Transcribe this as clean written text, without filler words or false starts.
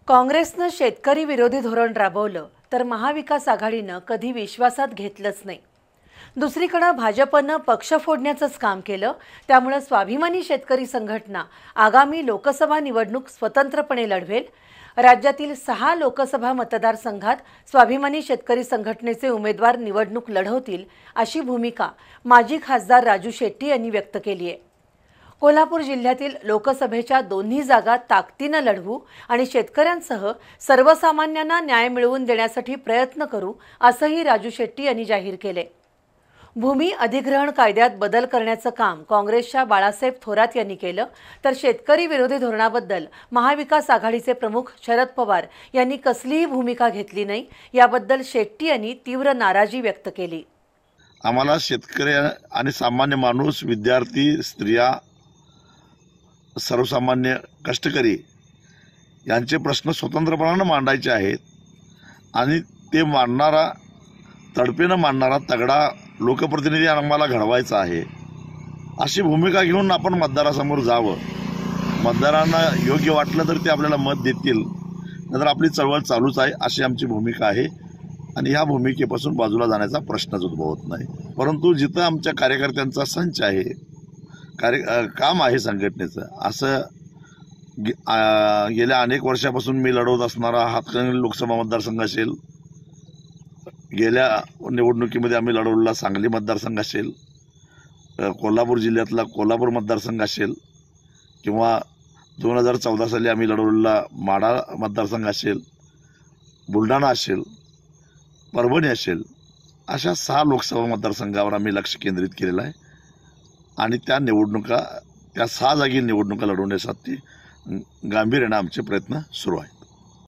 काँग्रेसनं शेतकरी विरोधी धोरण राबवलं तर महाविकास आघाडीनं कधी विश्वासात घेतलंच नाही। दुसरीकडे भाजपनं पक्ष फोडण्याचंच काम केलं। त्यामुळे स्वाभिमानी शेतकरी संघटना आगामी लोकसभा निवडणूक स्वतंत्रपणे लढवेल। राज्यातील 6 लोकसभा मतदारसंघात स्वाभिमानी शेतकरी संघटनेचे उमेदवार निवडणूक लढवतील अशी भूमिका माजी खासदार राजू शेट्टी यांनी व्यक्त केली आहे। कोल्हापूर जिल्ह्यातील लोकसभेच्या दोन्ही जागा ताकदीने लढवू आणि शेतकऱ्यांसह सर्वसामान्यांना न्याय मिळवून देण्यासाठी प्रयत्न करू असंही राजू शेट्टी यांनी जाहीर केले। भूमी अधिग्रहण कायद्यात बदल करण्याचं काम काँग्रेसच्या बाळासाहेब थोरात यांनी केलं, तर शेतकरी विरोधी धोरणाबद्दल महाविकास आघाडीचे प्रमुख शरद पवार यांनी कसलीही भूमिका घेतली नाही। याबद्दल शेट्टी यांनी तीव्र नाराजी व्यक्त केली। आम्हाला शेतकरी आणि सामान्य माणूस, विद्यार्थी, स्त्रिया, सर्वसामान्य कष्टकरी यांचे प्रश्न स्वतंत्रपणाने मांडायचे आहेत आणि ते मांडणारा, तडपेनं मांडणारा तगडा लोकप्रतिनिधी आम्हाला घडवायचा आहे। अशी भूमिका घेऊन आपण मतदारासमोर जावं। मतदारांना योग्य वाटलं तर ते आपल्याला मत देतील, नंतर आपली चळवळ चालूच आहे अशी आमची भूमिका आहे आणि ह्या भूमिकेपासून बाजूला जाण्याचा प्रश्नच उद्भवत नाही। परंतु जिथं आमच्या कार्यकर्त्यांचा संच आहे, काम आहे संघटनेचं, असं गेल्या अनेक वर्षापासून मी लढवत असणारा हातकणंगले लोकसभा मतदारसंघ असेल, गेल्या निवडणुकीमध्ये आम्ही लढवलेला सांगली मतदारसंघ असेल, कोल्हापूर जिल्ह्यातला कोल्हापूर मतदारसंघ असेल, किंवा 2014 साली आम्ही लढवलेला माढा मतदारसंघ असेल, बुलढाणा असेल, परभणी असेल, अशा 6 लोकसभा मतदारसंघावर आम्ही लक्ष केंद्रित केलेलं आहे आणि त्या 6 जागी निवडणुका लढवण्यासाठी गांभीर्याने आमचे प्रयत्न सुरू आहेत।